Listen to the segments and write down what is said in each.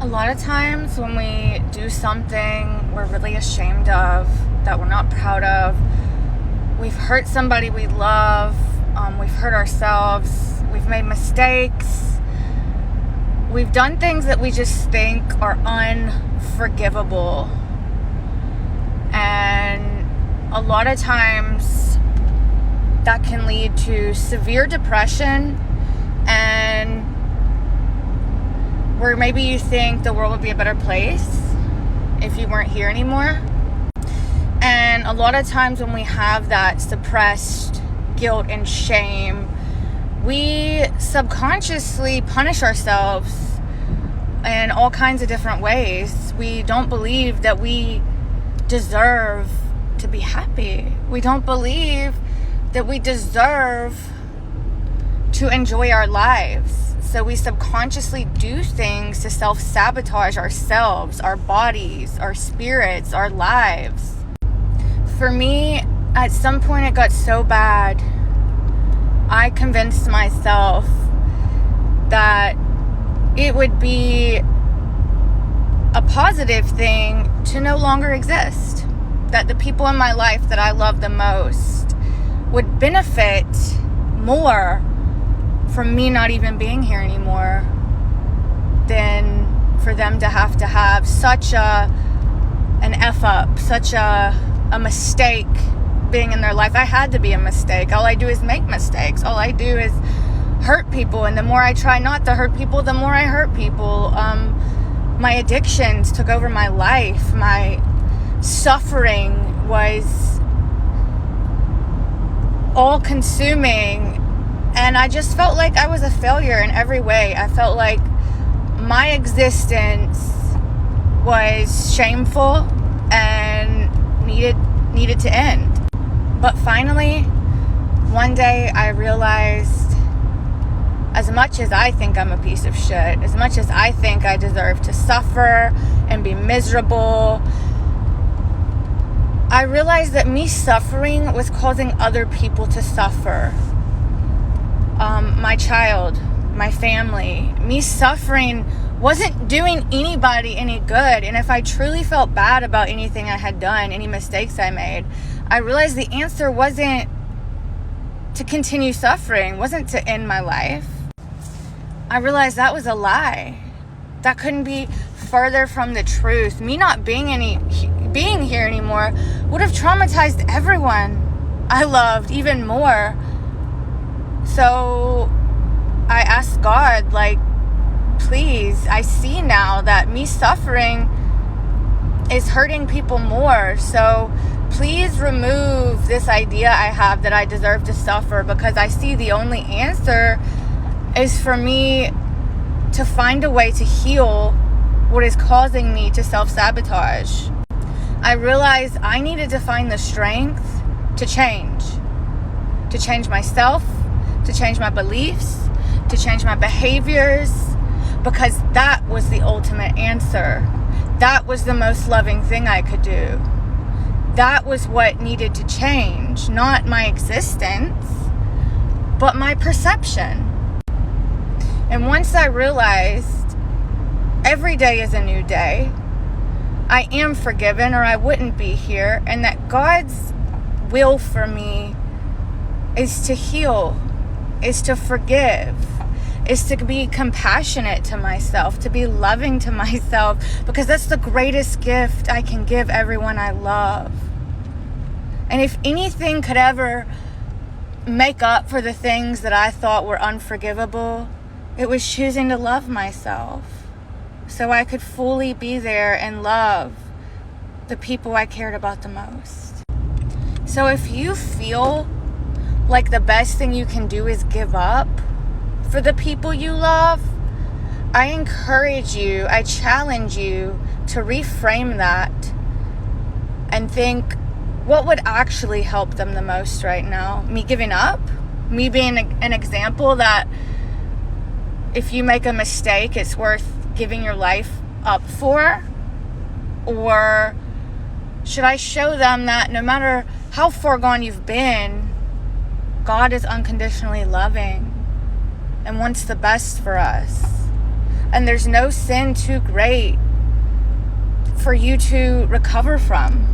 A lot of times when we do something we're really ashamed of, that we're not proud of, we've hurt somebody we love, we've hurt ourselves, we've made mistakes, we've done things that we just think are unforgivable. And a lot of times that can lead to severe depression, and where maybe you think the world would be a better place if you weren't here anymore. And a lot of times when we have that suppressed guilt and shame, we subconsciously punish ourselves in all kinds of different ways. We don't believe that we deserve to be happy. We don't believe that we deserve to enjoy our lives. So we subconsciously do things to self-sabotage ourselves, our bodies, our spirits, our lives. For me, at some point it got so bad, I convinced myself that it would be a positive thing to no longer exist. That the people in my life that I love the most would benefit more from me not even being here anymore than for them to have such an F up, such a mistake being in their life. I had to be a mistake. All I do is make mistakes. All I do is hurt people. And the more I try not to hurt people, the more I hurt people. My addictions took over my life. My suffering was all-consuming. And I just felt like I was a failure in every way. I felt like my existence was shameful and needed to end. But finally, one day I realized, as much as I think I'm a piece of shit, as much as I think I deserve to suffer and be miserable, I realized that me suffering was causing other people to suffer. My child, my family. Me suffering wasn't doing anybody any good. And if I truly felt bad about anything I had done, any mistakes I made, I realized the answer wasn't to continue suffering, wasn't to end my life. I realized that was a lie. That couldn't be further from the truth. Me not being here anymore would have traumatized everyone I loved even more. So I asked God, please, I see now that me suffering is hurting people more. So please remove this idea I have that I deserve to suffer, because I see the only answer is for me to find a way to heal what is causing me to self-sabotage. I realized I needed to find the strength to change myself, to change my beliefs, to change my behaviors, because that was the ultimate answer. That was the most loving thing I could do. That was what needed to change, not my existence, but my perception. And once I realized every day is a new day, I am forgiven or I wouldn't be here, and that God's will for me is to heal, is to forgive, is to be compassionate to myself, to be loving to myself, because that's the greatest gift I can give everyone I love. And if anything could ever make up for the things that I thought were unforgivable, it was choosing to love myself so I could fully be there and love the people I cared about the most. So if you feel like the best thing you can do is give up for the people you love, I encourage you, I challenge you to reframe that and think, what would actually help them the most right now? Me giving up? Me being an example that if you make a mistake, it's worth giving your life up for? Or should I show them that no matter how far gone you've been, God is unconditionally loving and wants the best for us? And there's no sin too great for you to recover from.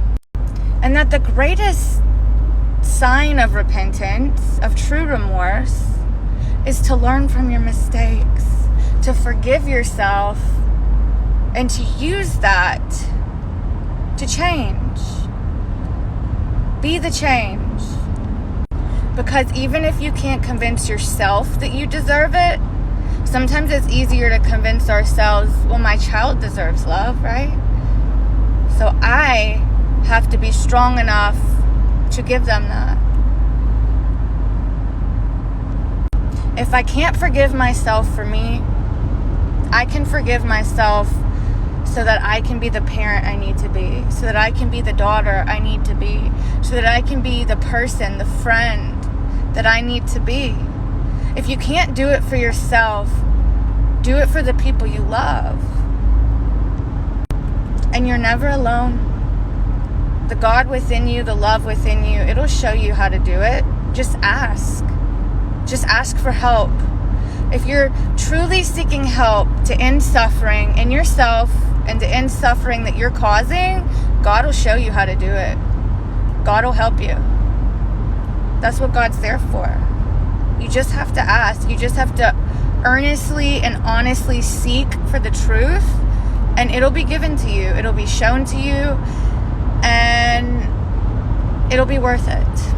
And that the greatest sign of repentance, of true remorse, is to learn from your mistakes, to forgive yourself, and to use that to change. Be the change. Because even if you can't convince yourself that you deserve it, sometimes it's easier to convince ourselves, well, my child deserves love, right? So I have to be strong enough to give them that. If I can't forgive myself for me, I can forgive myself so that I can be the parent I need to be, so that I can be the daughter I need to be, so that I can be the person, the friend that I need to be. If you can't do it for yourself, do it for the people you love. And you're never alone. The God within you, the love within you, it'll show you how to do it. Just ask. Just ask for help. If you're truly seeking help to end suffering in yourself and to end suffering that you're causing, God will show you how to do it. God will help you. That's what God's there for. You just have to ask. You just have to earnestly and honestly seek for the truth, and it'll be given to you. It'll be shown to you, and it'll be worth it.